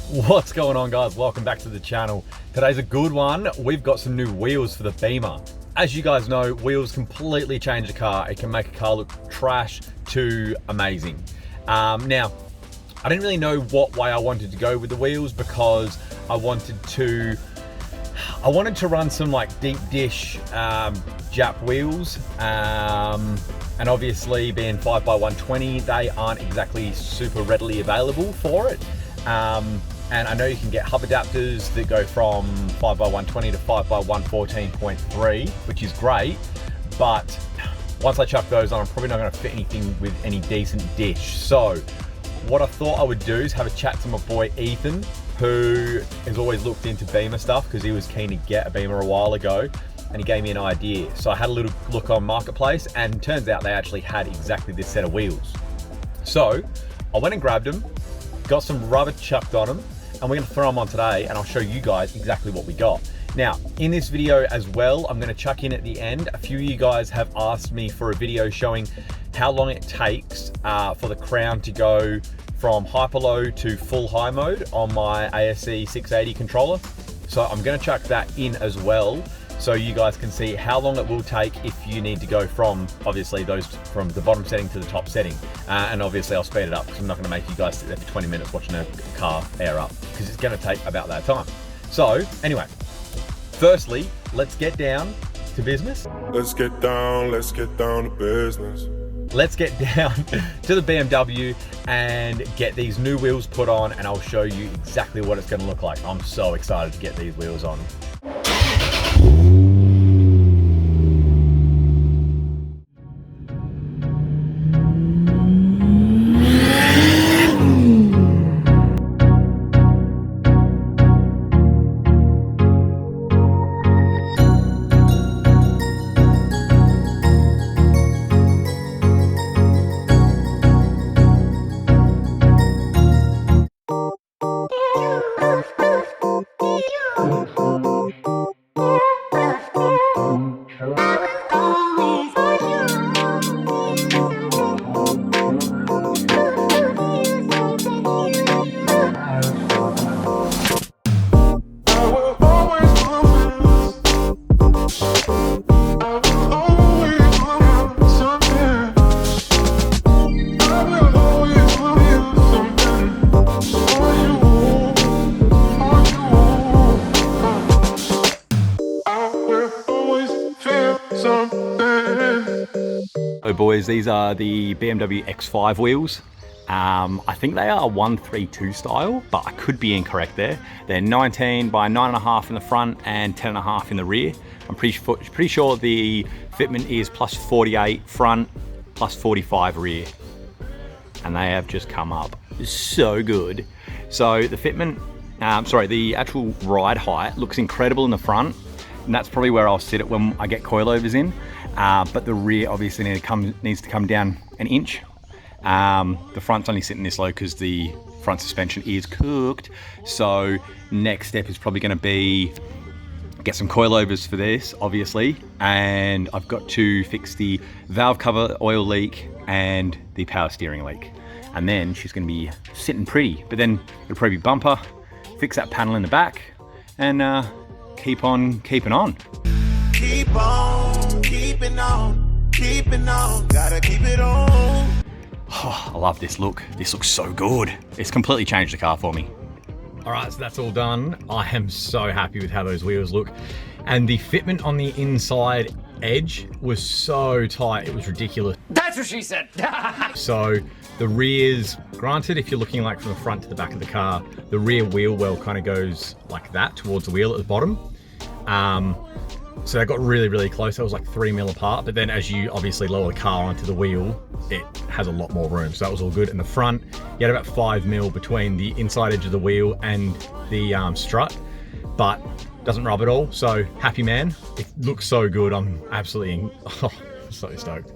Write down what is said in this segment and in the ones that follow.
What's going on, guys? Welcome back to the channel. Today's a good one. We've got some new wheels for the Beamer. As you guys know, wheels completely change a car. It can make a car look trash to amazing. Now, I didn't really know what way I wanted to go with the wheels because I wanted to run some like deep dish Jap wheels, and obviously being 5x120, they aren't exactly super readily available for it. And I know you can get hub adapters that go from 5x120 to 5x114.3, which is great, but once I chuck those on, I'm probably not going to fit anything with any decent dish. So what I thought I would do is have a chat to my boy Ethan, who has always looked into Beamer stuff because he was keen to get a Beamer a while ago, and he gave me an idea. So I had a little look on Marketplace, and turns out they actually had exactly this set of wheels. So I went and grabbed them, got some rubber chucked on them, and we're going to throw them on today, and I'll show you guys exactly what we got. Now, in this video as well, I'm going to chuck in at the end, a few of you guys have asked me for a video showing how long it takes for the crown to go from hyper-low to full high mode on my ASC 680 controller. So I'm going to chuck that in as well, so you guys can see how long it will take if you need to go from, obviously, those from the bottom setting to the top setting. And obviously I'll speed it up because I'm not going to make you guys sit there for 20 minutes watching a car air up, because it's going to take about that time. So anyway, firstly, let's get down to business. Let's get down to business. Let's get down to the BMW and get these new wheels put on, and I'll show you exactly what it's going to look like. I'm so excited to get these wheels on. So boys, these are the BMW X5 wheels. I think they are 132 style, but I could be incorrect there. They're 19 by 9.5 in the front and 10.5 in the rear. I'm pretty sure the fitment is plus 48 front, plus 45 rear. And they have just come up so good. So the fitment, the actual ride height looks incredible in the front, and that's probably where I'll sit it when I get coilovers in. But the rear obviously needs to come down an inch. The front's only sitting this low because the front suspension is cooked. So next step is probably going to be get some coilovers for this, obviously, and I've got to fix the valve cover oil leak and the power steering leak, and then she's going to be sitting pretty. But then it'll probably be bumper, fix that panel in the back, and keep on keeping on. Keep on keeping on, gotta keep it on. Oh, I love this look. This looks so good. It's completely changed the car for me. All right, so that's all done. I am so happy with how those wheels look. And the fitment on the inside edge was so tight, it was ridiculous. That's what she said. So the rears, granted, if you're looking like from the front to the back of the car, the rear wheel well kind of goes like that towards the wheel at the bottom. So they got really, really close. That was like 3 mil apart. But then as you obviously lower the car onto the wheel, it has a lot more room. So that was all good. In the front, you had about 5 mil between the inside edge of the wheel and the strut, but doesn't rub at all. So happy man. It looks so good. I'm absolutely so stoked.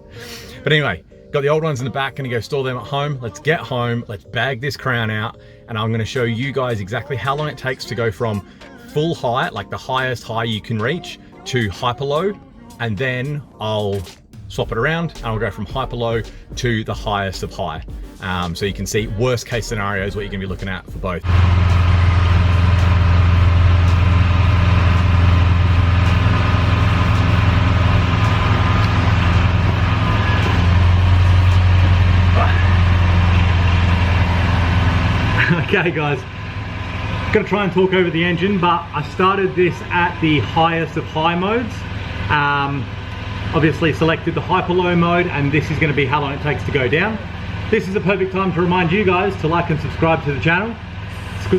But anyway, got the old ones in the back. Gonna go store them at home. Let's get home. Let's bag this crown out. And I'm gonna show you guys exactly how long it takes to go from full height, like the highest high you can reach, to hyper low, and then I'll swap it around and I'll go from hyper low to the highest of high. So you can see worst case scenarios, what you're gonna be looking at for both. Okay guys, gonna try and talk over the engine, but I started this at the highest of high modes. Obviously selected the hyper low mode, and this is gonna be how long it takes to go down. This is a perfect time to remind you guys to like and subscribe to the channel.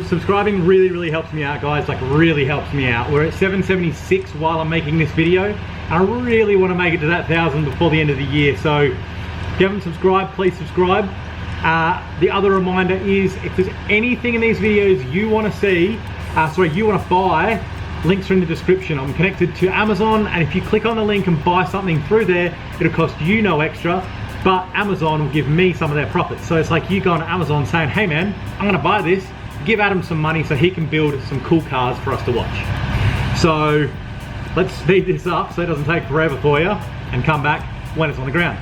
Subscribing really helps me out, guys, like really helps me out. We're at 776 while I'm making this video, and I really want to make it to that 1,000 before the end of the year. So if you haven't subscribed, please subscribe. The other reminder is, if there's anything in these videos you want to see, you want to buy, links are in the description. I'm connected to Amazon, and if you click on the link and buy something through there, it'll cost you no extra, but Amazon will give me some of their profits. So it's like you go on Amazon saying, hey man, I'm gonna buy this, give Adam some money so he can build some cool cars for us to watch. So let's speed this up so it doesn't take forever for you, and come back when it's on the ground.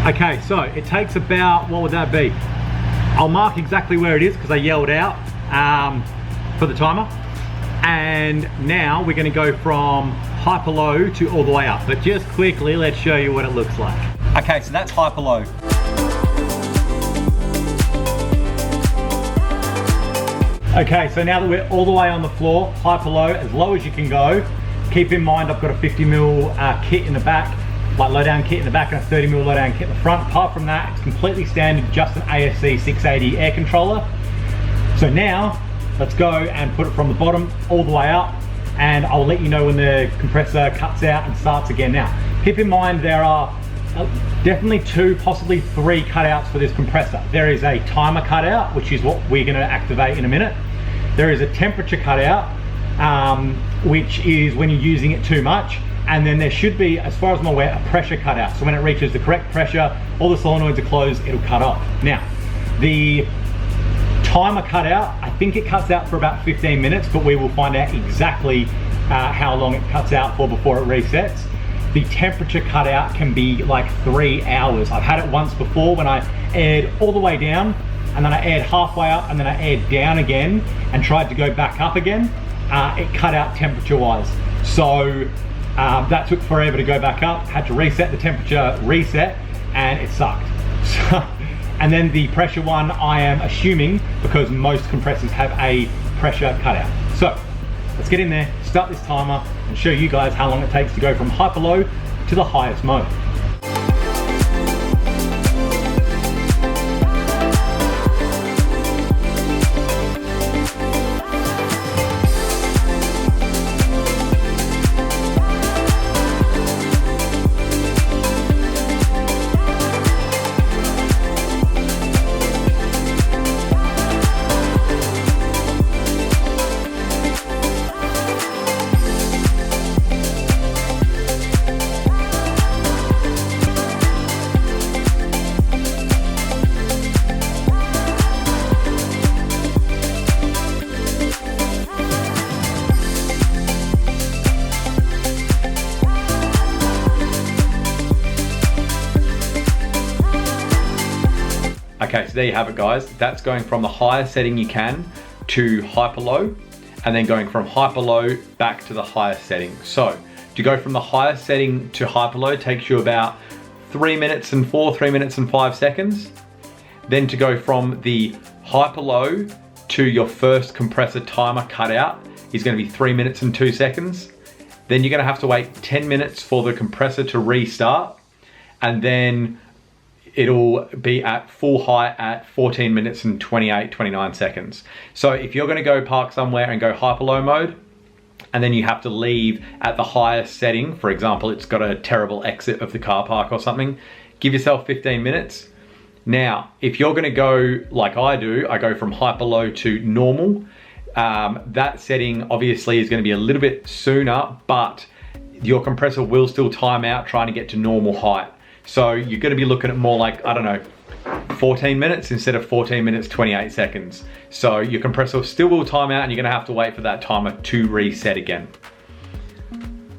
Okay, so it takes about, what would that be? I'll mark exactly where it is because I yelled out for the timer. And now we're gonna go from hyper low to all the way up. But just quickly, let's show you what it looks like. Okay, so that's hyper low. Okay, so now that we're all the way on the floor, hyper low, as low as you can go. Keep in mind, I've got a 50mm kit in the back, like low down kit in the back, and a 30mm low down kit in the front. Apart from that, it's completely standard, just an ASC 680 air controller. So now, let's go and put it from the bottom all the way up, and I'll let you know when the compressor cuts out and starts again. Now, keep in mind there are definitely 2, possibly 3 cutouts for this compressor. There is a timer cutout, which is what we're gonna activate in a minute. There is a temperature cutout, which is when you're using it too much. And then there should be, as far as I'm aware, a pressure cutout. So when it reaches the correct pressure, all the solenoids are closed, it'll cut off. Now, the timer cutout, I think it cuts out for about 15 minutes, but we will find out exactly how long it cuts out for before it resets. The temperature cutout can be like 3 hours. I've had it once before when I aired all the way down, and then I aired halfway up, and then I aired down again, and tried to go back up again. It cut out temperature-wise. So, that took forever to go back up, had to reset the temperature, and it sucked. So, and then the pressure one, I am assuming, because most compressors have a pressure cutout. So let's get in there, start this timer, and show you guys how long it takes to go from hyper low to the highest mode. Okay, so there you have it, guys. That's going from the highest setting you can to hyper low, and then going from hyper low back to the highest setting. So to go from the highest setting to hyper low takes you about 3 minutes and 5 seconds. Then to go from the hyper low to your first compressor timer cutout is going to be 3 minutes and 2 seconds. Then you're going to have to wait 10 minutes for the compressor to restart, and then it'll be at full height at 14 minutes and 29 seconds. So if you're gonna go park somewhere and go hyper low mode, and then you have to leave at the highest setting, for example, it's got a terrible exit of the car park or something, give yourself 15 minutes. Now, if you're gonna go like I do, I go from hyper low to normal. That setting obviously is gonna be a little bit sooner, but your compressor will still time out trying to get to normal height. So you're gonna be looking at more like, I don't know, 14 minutes instead of 14 minutes, 28 seconds. So your compressor still will time out, and you're gonna have to wait for that timer to reset again.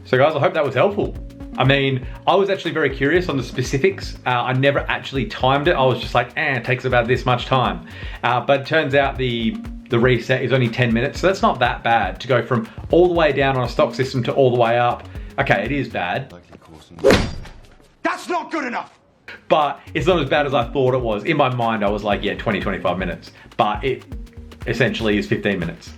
So guys, I hope that was helpful. I mean, I was actually very curious on the specifics. I never actually timed it. I was just like, it takes about this much time. But it turns out the reset is only 10 minutes, so that's not that bad to go from all the way down on a stock system to all the way up. Okay, it is bad. That's not good enough. But it's not as bad as I thought it was. In my mind, I was like, yeah, 20, 25 minutes. But it essentially is 15 minutes.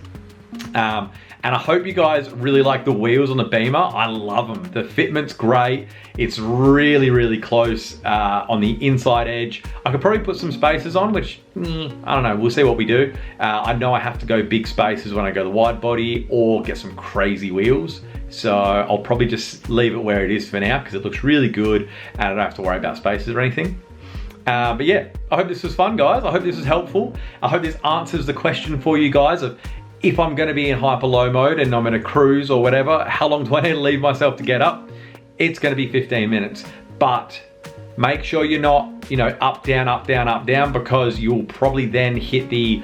And I hope you guys really like the wheels on the beemer. I love them. The fitment's great. It's really, really close on the inside edge. I could probably put some spacers on, which, I don't know, we'll see what we do. I know I have to go big spacers when I go the wide body or get some crazy wheels. So I'll probably just leave it where it is for now because it looks really good and I don't have to worry about spacers or anything. But yeah, I hope this was fun, guys. I hope this was helpful. I hope this answers the question for you guys of if I'm gonna be in hyper low mode and I'm gonna cruise or whatever, how long do I need to leave myself to get up? It's gonna be 15 minutes, but make sure you're not, up, down, up, down, up, down, because you'll probably then hit the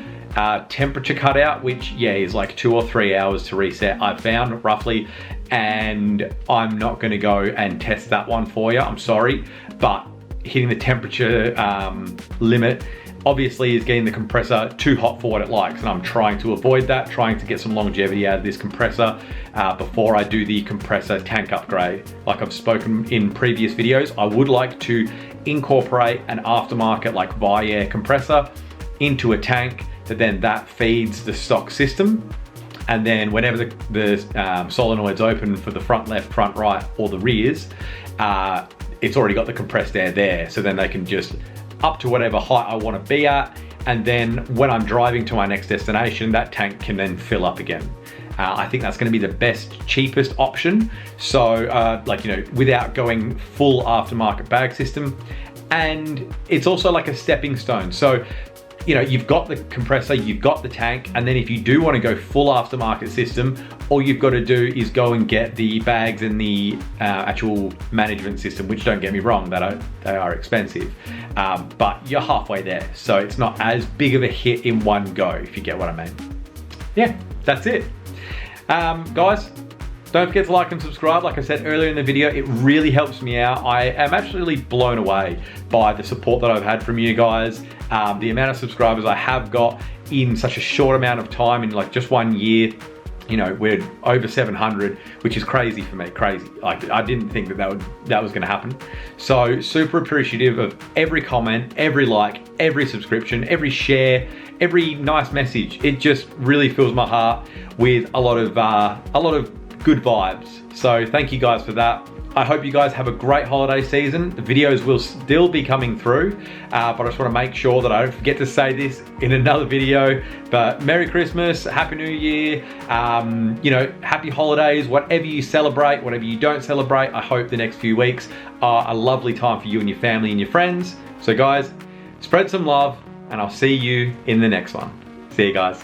temperature cutout, which is like 2 or 3 hours to reset, I've found roughly, and I'm not gonna go and test that one for you, I'm sorry, but hitting the temperature limit obviously is getting the compressor too hot for what it likes, and I'm trying to avoid that, trying to get some longevity out of this compressor before I do the compressor tank upgrade. Like I've spoken in previous videos, I would like to incorporate an aftermarket like Viair compressor into a tank that feeds the stock system, and then whenever the solenoid's open for the front left, front right, or the rears, it's already got the compressed air there, so then they can just up to whatever height I want to be at, and then when I'm driving to my next destination, that tank can then fill up again. I think that's going to be the best, cheapest option. So without going full aftermarket bag system, and it's also like a stepping stone. So you've got the compressor, you've got the tank, and then if you do want to go full aftermarket system, all you've got to do is go and get the bags and the actual management system, which, don't get me wrong, they are expensive, but you're halfway there. So it's not as big of a hit in one go, if you get what I mean. Yeah, that's it. Guys, don't forget to like and subscribe. Like I said earlier in the video, it really helps me out. I am actually blown away by the support that I've had from you guys. The amount of subscribers I have got in such a short amount of time, in like just 1 year. We're over 700, which is crazy for me, crazy. Like, I didn't think that was gonna happen. So super appreciative of every comment, every like, every subscription, every share, every nice message. It just really fills my heart with a lot of good vibes. So thank you guys for that. I hope you guys have a great holiday season. The videos will still be coming through, but I just want to make sure that I don't forget to say this in another video. But Merry Christmas, Happy New Year, happy holidays, whatever you celebrate, whatever you don't celebrate. I hope the next few weeks are a lovely time for you and your family and your friends. So guys, spread some love, and I'll see you in the next one. See you guys.